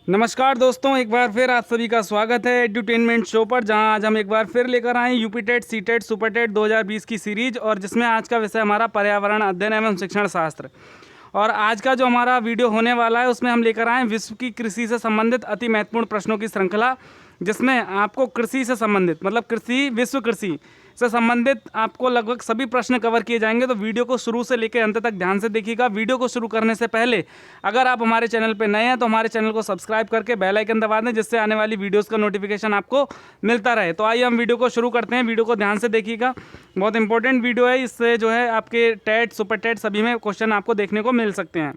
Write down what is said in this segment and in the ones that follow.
नमस्कार दोस्तों, एक बार फिर आप सभी का स्वागत है एड्यूटेनमेंट शो पर, जहां आज हम एक बार फिर लेकर आए UP TET C TET super TET 2020 की सीरीज। और जिसमें आज का विषय हमारा पर्यावरण अध्ययन एवं शिक्षण शास्त्र। और आज का जो हमारा वीडियो होने वाला है उसमें हम लेकर आए विश्व की कृषि से संबंधित अति महत्वपूर्ण प्रश्नों की श्रृंखला, जिसमें आपको कृषि से संबंधित मतलब कृषि विश्व कृषि से संबंधित आपको लगभग सभी प्रश्न कवर किए जाएंगे। तो वीडियो को शुरू से लेकर अंत तक ध्यान से देखिएगा। वीडियो को शुरू करने से पहले अगर आप हमारे चैनल पर नए हैं तो हमारे चैनल को सब्सक्राइब करके बेल आइकन दबा दें, जिससे आने वाली वीडियोस का नोटिफिकेशन आपको मिलता रहे। तो आइए हम वीडियो को शुरू करते हैं। वीडियो को ध्यान से देखिएगा, बहुत इंपॉर्टेंट वीडियो है। इससे जो है आपके टेट सुपर टेट सभी में क्वेश्चन आपको देखने को मिल सकते हैं।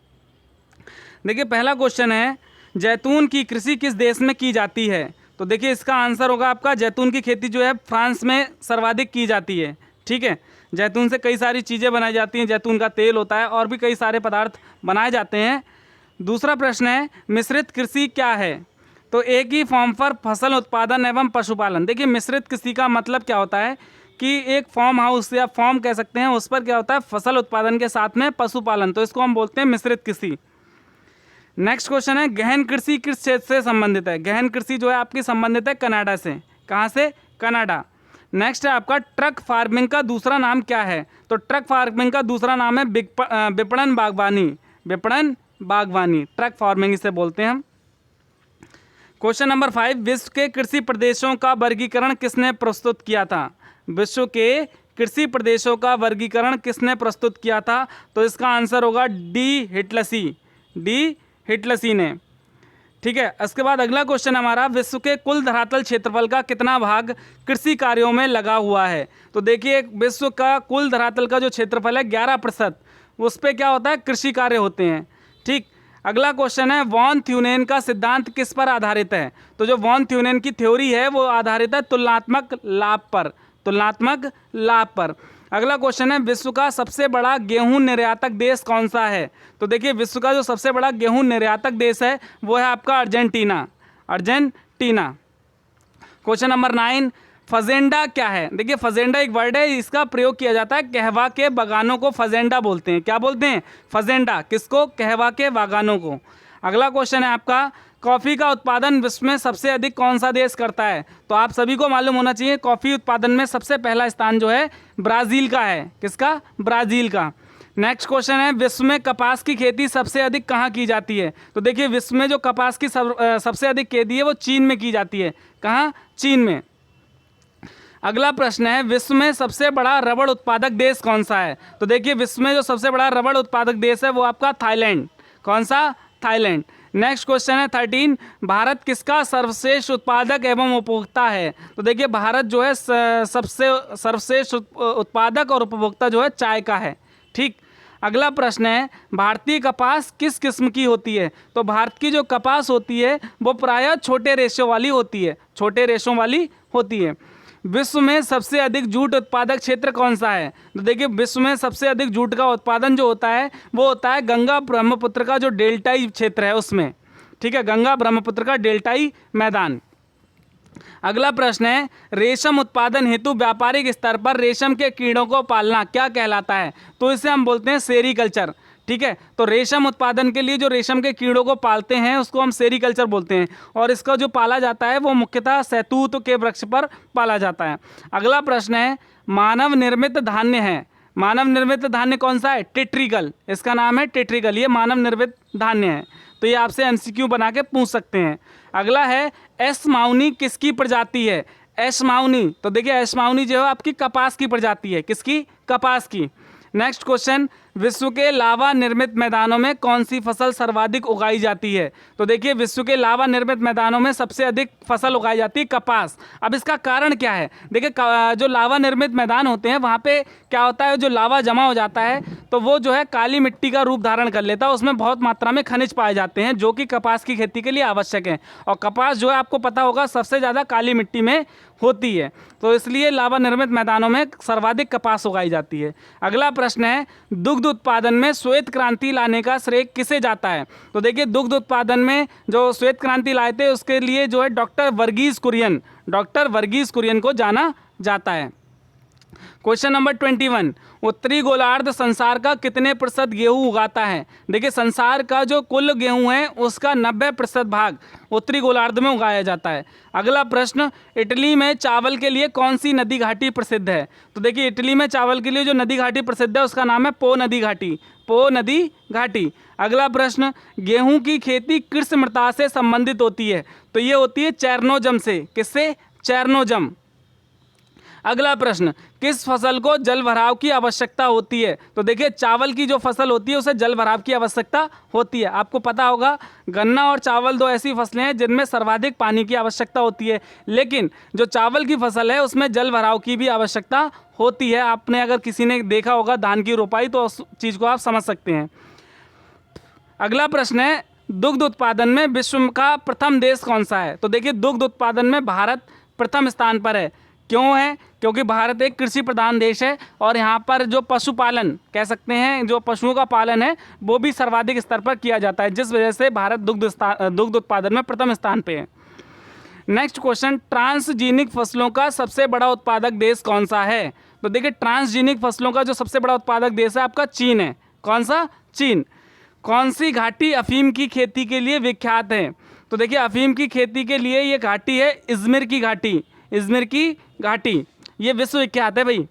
देखिए, पहला क्वेश्चन है, जैतून की कृषि किस देश में की जाती है? तो देखिए, इसका आंसर होगा आपका जैतून की खेती जो है फ्रांस में सर्वाधिक की जाती है। ठीक है, जैतून से कई सारी चीज़ें बनाई जाती हैं, जैतून का तेल होता है और भी कई सारे पदार्थ बनाए जाते हैं। दूसरा प्रश्न है, मिश्रित कृषि क्या है? तो एक ही फॉर्म पर फसल उत्पादन एवं पशुपालन। देखिए, मिश्रित कृषि का मतलब क्या होता है कि एक फार्म हाउस या फॉर्म कह सकते हैं, उस पर क्या होता है, फसल उत्पादन के साथ में पशुपालन, तो इसको हम बोलते हैं मिश्रित कृषि। नेक्स्ट क्वेश्चन है, गहन कृषि किस क्षेत्र से संबंधित है? गहन कृषि जो है आपकी संबंधित है कनाडा से। कहाँ से? कनाडा। नेक्स्ट है आपका, ट्रक फार्मिंग का दूसरा नाम क्या है? तो ट्रक फार्मिंग का दूसरा नाम है विपणन बागवानी। विपणन बागवानी, ट्रक फार्मिंग इसे बोलते हैं हम। क्वेश्चन नंबर 5, विश्व के कृषि प्रदेशों का वर्गीकरण किसने प्रस्तुत किया था? विश्व के कृषि प्रदेशों का वर्गीकरण किसने प्रस्तुत किया था? तो इसका आंसर होगा डी हिटलसी। डी हिटलसी ने। ठीक है, इसके बाद अगला क्वेश्चन हमारा, विश्व के कुल धरातल क्षेत्रफल का कितना भाग कृषि कार्यों में लगा हुआ है? तो देखिए, विश्व का कुल धरातल का जो क्षेत्रफल है 11%, उस पर क्या होता है, कृषि कार्य होते हैं। ठीक, अगला क्वेश्चन है, वॉन थ्यूनेन का सिद्धांत किस पर आधारित है? तो जो वॉन थ्यूनेन की थ्योरी है वो आधारित है तुलनात्मक लाभ पर। तुलनात्मक लाभ पर। अगला क्वेश्चन है, विश्व का सबसे बड़ा गेहूं निर्यातक देश कौन सा है? तो देखिए, विश्व का जो सबसे बड़ा गेहूं निर्यातक देश है वो है आपका Argentina. Argentina. Question number 9, fazenda क्या है? देखिए, फजेंडा एक वर्ड है, इसका प्रयोग किया जाता है कहवा के बागानों को फजेंडा बोलते हैं। क्या बोलते हैं? फजेंडा। किसको? कहवा के बागानों को। अगला क्वेश्चन है आपका, कॉफ़ी का उत्पादन विश्व में सबसे अधिक कौन सा देश करता है? तो आप सभी को मालूम होना चाहिए, कॉफ़ी उत्पादन में सबसे पहला स्थान जो है ब्राज़ील का है। किसका? ब्राज़ील का। नेक्स्ट क्वेश्चन है, विश्व में कपास की खेती सबसे अधिक कहाँ की जाती है? तो देखिए, विश्व में जो कपास की सबसे अधिक खेती है वो चीन में की जाती है। कहाँ? चीन में। अगला प्रश्न है, विश्व में सबसे बड़ा रबड़ उत्पादक देश कौन सा है? तो देखिए, विश्व में जो सबसे बड़ा रबड़ उत्पादक देश है वो आपका थाईलैंड। कौन सा? थाईलैंड। नेक्स्ट क्वेश्चन है 13, भारत किसका सर्वश्रेष्ठ उत्पादक एवं उपभोक्ता है? तो देखिए, भारत जो है सबसे सर्वश्रेष्ठ उत्पादक और उपभोक्ता जो है चाय का है। ठीक। अगला प्रश्न है, भारतीय कपास किस किस्म की होती है? तो भारत की जो कपास होती है वो प्रायः छोटे रेशों वाली होती है। छोटे रेशों वाली होती है। विश्व में सबसे अधिक जूट उत्पादक क्षेत्र कौन सा है? तो देखिए, विश्व में सबसे अधिक जूट का उत्पादन जो होता है वो होता है गंगा ब्रह्मपुत्र का जो डेल्टाई क्षेत्र है उसमें। ठीक है, गंगा ब्रह्मपुत्र का डेल्टाई मैदान। अगला प्रश्न है, रेशम उत्पादन हेतु व्यापारिक स्तर पर रेशम के कीड़ों को पालना क्या कहलाता है? तो इसे हम बोलते हैं सेरीकल्चर। ठीक है, तो रेशम उत्पादन के लिए जो रेशम के कीड़ों को पालते हैं उसको हम सेरीकल्चर बोलते हैं। और इसका जो पाला जाता है वो मुख्यतः शहतूत के वृक्ष पर पाला जाता है। अगला प्रश्न है, मानव निर्मित धान्य है। मानव निर्मित धान्य कौन सा है? टेट्रिकल। इसका नाम है टेट्रिकल। ये मानव निर्मित धान्य है। तो ये आपसे एमसीक्यू बना के पूछ सकते हैं। अगला है, एस्माउनी किसकी प्रजाति है? एस्माउनी, तो देखिए एस्माउनी जो है आपकी कपास की प्रजाति है। किसकी? कपास की। नेक्स्ट क्वेश्चन, विश्व के लावा निर्मित मैदानों में कौन सी फसल सर्वाधिक उगाई जाती है? तो देखिए, विश्व के लावा निर्मित मैदानों में सबसे अधिक फसल उगाई जाती है कपास। अब इसका कारण क्या है? देखिए, जो लावा निर्मित मैदान होते हैं वहाँ पे क्या होता है, जो लावा जमा हो जाता है तो वो जो है काली मिट्टी का रूप धारण कर लेता है। उसमें बहुत मात्रा में खनिज पाए जाते हैं जो कि कपास की खेती के लिए आवश्यक है। और कपास जो है आपको पता होगा सबसे ज़्यादा काली मिट्टी में होती है, तो इसलिए लावा निर्मित मैदानों में सर्वाधिक कपास उगाई जाती है। अगला प्रश्न है, दुग्ध उत्पादन में श्वेत क्रांति लाने का श्रेय किसे जाता है? तो देखिए, दुग्ध उत्पादन में जो श्वेत क्रांति लाए थे उसके लिए जो है डॉक्टर वर्गीस कुरियन को जाना जाता है। क्वेश्चन नंबर 21, उत्तरी गोलार्ध संसार का कितने प्रतिशत गेहूं उगाता है? देखिए संसार का जो कुल गेहूं है उसका 90% भाग उत्तरी गोलार्ध में उगाया जाता है। अगला प्रश्न, इटली में चावल के लिए कौन सी नदी घाटी प्रसिद्ध है? तो देखिए इटली में चावल के लिए जो नदी घाटी प्रसिद्ध है उसका नाम है पो नदी घाटी, पो नदी घाटी। अगला प्रश्न, गेहूं की खेती किस मृदा से संबंधित होती है? तो ये होती है चेरनोजम से। किससे? चेरनोजम। अगला प्रश्न, किस फसल को जल भराव की आवश्यकता होती है? तो देखिए चावल की जो फसल होती है उसे जल भराव की आवश्यकता होती है। आपको पता होगा गन्ना और चावल दो ऐसी फसलें हैं जिनमें सर्वाधिक पानी की आवश्यकता होती है, लेकिन जो चावल की फसल है उसमें जल भराव की भी आवश्यकता होती है। आपने अगर किसी ने देखा होगा धान की रोपाई तो उस चीज़ को आप समझ सकते हैं। अगला प्रश्न है, दुग्ध उत्पादन में विश्व का प्रथम देश कौन सा है? तो देखिए दुग्ध उत्पादन में भारत प्रथम स्थान पर है। क्यों है? क्योंकि भारत एक कृषि प्रधान देश है और यहाँ पर जो पशुपालन कह सकते हैं, जो पशुओं का पालन है वो भी सर्वाधिक स्तर पर किया जाता है, जिस वजह से भारत दुग्ध उत्पादन में प्रथम स्थान पे है। नेक्स्ट क्वेश्चन, ट्रांसजीनिक फसलों का सबसे बड़ा उत्पादक देश कौन सा है? तो देखिए ट्रांसजीनिक फसलों का जो सबसे बड़ा उत्पादक देश है आपका चीन है। कौन सा? चीन। कौन सी घाटी अफीम की खेती के लिए विख्यात है? तो देखिए अफीम की खेती के लिए ये घाटी है इजमिर की घाटी, इजमिर की घाटी, ये विश्व विख्यात है भाई।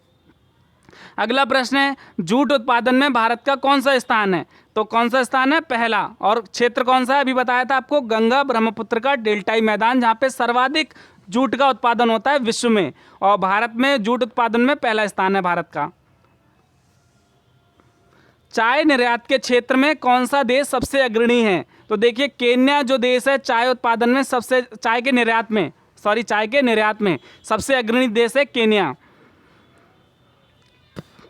अगला प्रश्न है, जूट उत्पादन में भारत का कौन सा स्थान है? तो कौन सा स्थान है? पहला। और क्षेत्र कौन सा है? अभी बताया था आपको, गंगा ब्रह्मपुत्र का डेल्टाई मैदान, जहाँ पे सर्वाधिक जूट का उत्पादन होता है विश्व में, और भारत में जूट उत्पादन में पहला स्थान है भारत का। चाय निर्यात के क्षेत्र में कौन सा देश सबसे अग्रणी है? तो देखिए केन्या जो देश है चाय उत्पादन में सबसे, चाय के निर्यात में सबसे अग्रणी देश है केन्या।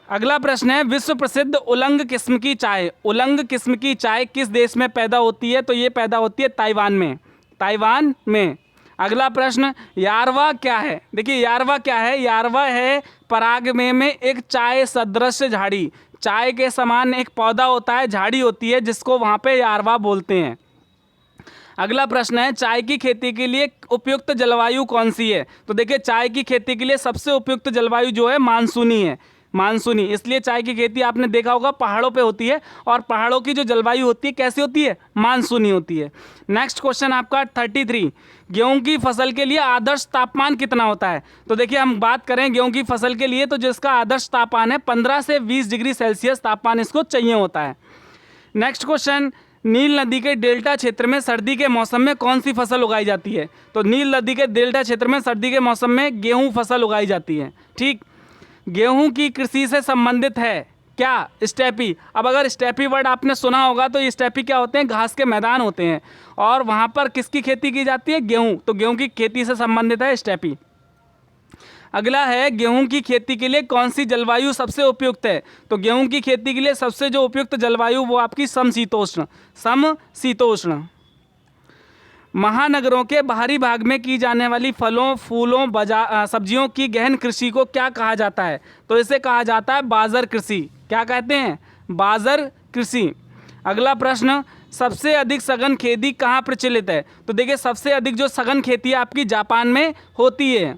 अगला प्रश्न है, विश्व प्रसिद्ध उलंग किस्म की चाय, उलंग किस्म की चाय किस देश में पैदा होती है? तो ये पैदा होती है ताइवान में, ताइवान में। अगला प्रश्न, यारवा क्या है? देखिए यारवा क्या है? यारवा है पराग्वे में एक चाय सदृश झाड़ी, चाय के समान एक पौधा होता है, झाड़ी होती है, जिसको वहाँ पे यारवा बोलते हैं। अगला प्रश्न है, चाय की खेती के लिए उपयुक्त जलवायु कौन सी है? तो देखिए चाय की खेती के लिए सबसे उपयुक्त जलवायु जो है मानसूनी है, मानसूनी। इसलिए चाय की खेती आपने देखा होगा पहाड़ों पे होती है, और पहाड़ों की जो जलवायु होती है कैसी होती है? मानसूनी होती है। नेक्स्ट क्वेश्चन आपका 33, गेहूं की फसल के लिए आदर्श तापमान कितना होता है? तो देखिए हम बात करें गेहूं की फसल के लिए तो जिसका आदर्श तापमान है 15 से 20 डिग्री सेल्सियस तापमान इसको चाहिए होता है। नेक्स्ट क्वेश्चन, नील नदी के डेल्टा क्षेत्र में सर्दी के मौसम में कौन सी फसल उगाई जाती है? तो नील नदी के डेल्टा क्षेत्र में सर्दी के मौसम में गेहूं फसल उगाई जाती है। ठीक, गेहूं की कृषि से संबंधित है क्या? स्टेपी। अब अगर स्टेपी वर्ड आपने सुना होगा तो ये स्टेपी क्या होते हैं? घास के मैदान होते हैं, और वहाँ पर किसकी खेती की जाती है? गेहूं। तो गेहूं की खेती से संबंधित है स्टेपी। अगला है, गेहूं की खेती के लिए कौन सी जलवायु सबसे उपयुक्त है? तो गेहूं की खेती के लिए सबसे जो उपयुक्त जलवायु वो आपकी समशीतोष्ण, समशीतोष्ण। महानगरों के बाहरी भाग में की जाने वाली फलों, फूलों, सब्जियों की गहन कृषि को क्या कहा जाता है? तो इसे कहा जाता है बाजर कृषि। क्या कहते हैं? बाजर कृषि। अगला प्रश्न, सबसे अधिक सघन खेती कहाँ प्रचलित है? तो देखिए सबसे अधिक जो सघन खेती है आपकी जापान में होती है।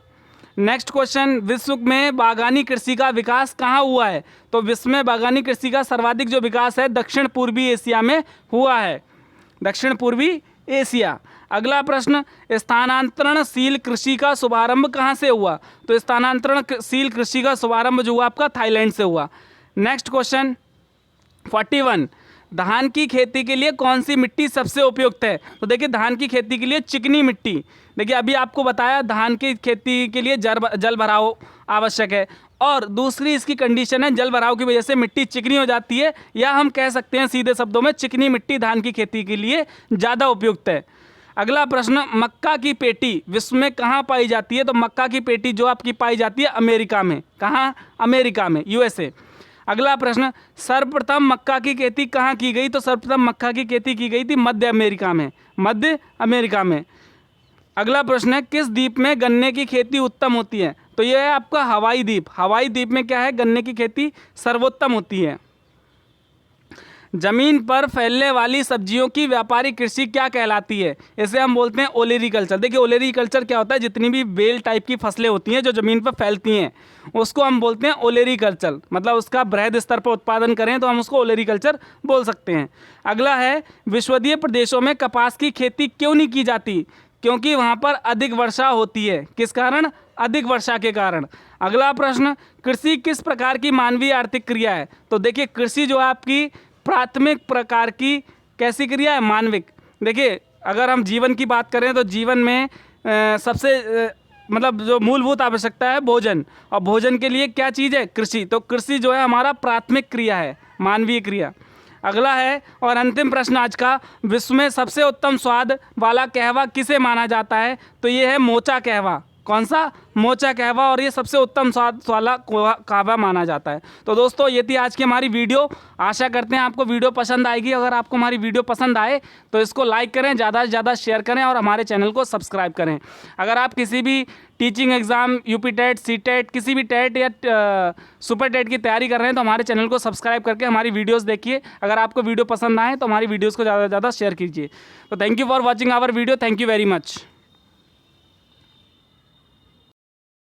नेक्स्ट क्वेश्चन, विश्व में बागानी कृषि का विकास कहाँ हुआ है? तो विश्व में बागानी कृषि का सर्वाधिक जो विकास है दक्षिण पूर्वी एशिया में हुआ है, दक्षिण पूर्वी एशिया। अगला प्रश्न, स्थानांतरणशील कृषि का शुभारंभ कहाँ से हुआ? तो स्थानांतरणशील कृषि का शुभारंभ जो हुआ आपका थाईलैंड से हुआ। नेक्स्ट क्वेश्चन 41, धान की खेती के लिए कौन सी मिट्टी सबसे उपयुक्त है? तो देखिए धान की खेती के लिए चिकनी मिट्टी। देखिए अभी आपको बताया धान की खेती के लिए जल भराव आवश्यक है, और दूसरी इसकी कंडीशन है जल भराव की वजह से मिट्टी चिकनी हो जाती है, या हम कह सकते हैं सीधे शब्दों में चिकनी मिट्टी धान की खेती के लिए ज़्यादा उपयुक्त है। अगला प्रश्न, मक्का की पेटी विश्व में कहाँ पाई जाती है? तो मक्का की पेटी जो आपकी पाई जाती है अमेरिका में। कहाँ? अमेरिका में, यूएसए। अगला प्रश्न, सर्वप्रथम मक्का की खेती कहाँ की गई? तो सर्वप्रथम मक्का की खेती की गई थी मध्य अमेरिका में, मध्य अमेरिका में। अगला प्रश्न है, किस द्वीप में गन्ने की खेती उत्तम होती है? तो यह है आपका हवाई द्वीप। हवाई द्वीप में क्या है? गन्ने की खेती सर्वोत्तम होती है। जमीन पर फैलने वाली सब्जियों की व्यापारिक कृषि क्या कहलाती है? इसे हम बोलते हैं ओलेरीकल्चर। देखिए ओलेरीकल्चर क्या होता है, जितनी भी बेल टाइप की फसलें होती हैं जो ज़मीन पर फैलती हैं उसको हम बोलते हैं ओलेरीकल्चर। मतलब उसका बृहद स्तर पर उत्पादन करें तो हम उसको ओलेरीकल्चर बोल सकते हैं। अगला है, विश्वदीय प्रदेशों में कपास की खेती क्यों नहीं की जाती? क्योंकि वहाँ पर अधिक वर्षा होती है। किस कारण? अधिक वर्षा के कारण। अगला प्रश्न, कृषि किस प्रकार की मानवीय आर्थिक क्रिया है? तो देखिए कृषि जो आपकी प्राथमिक प्रकार की कैसी क्रिया है? मानविक। देखिए अगर हम जीवन की बात करें तो जीवन में सबसे मतलब जो मूलभूत आवश्यकता है भोजन, और भोजन के लिए क्या चीज़ है? कृषि। तो कृषि जो है हमारा प्राथमिक क्रिया है, मानवीय क्रिया। अगला है और अंतिम प्रश्न आज का, विश्व में सबसे उत्तम स्वाद वाला कहवा किसे माना जाता है? तो ये है मोचा कहवा। कौन सा? मोचा कहवा। और ये सबसे उत्तम स्वाद वाला कहवा माना जाता है। तो दोस्तों ये थी आज की हमारी वीडियो। आशा करते हैं आपको वीडियो पसंद आएगी। अगर आपको हमारी वीडियो पसंद आए तो इसको लाइक करें, ज़्यादा से ज़्यादा शेयर करें और हमारे चैनल को सब्सक्राइब करें। अगर आप किसी भी teaching exam, UP TET, C TET, किसी भी टेट या सुपर टेट की तैयारी कर रहे हैं तो हमारे चैनल को सब्सक्राइब करके हमारी वीडियोज़ देखिए। अगर आपको वीडियो पसंद आए तो हमारी वीडियोज़ को ज़्यादा से ज़्यादा शेयर कीजिए। तो thank you for watching our video. Thank you very much.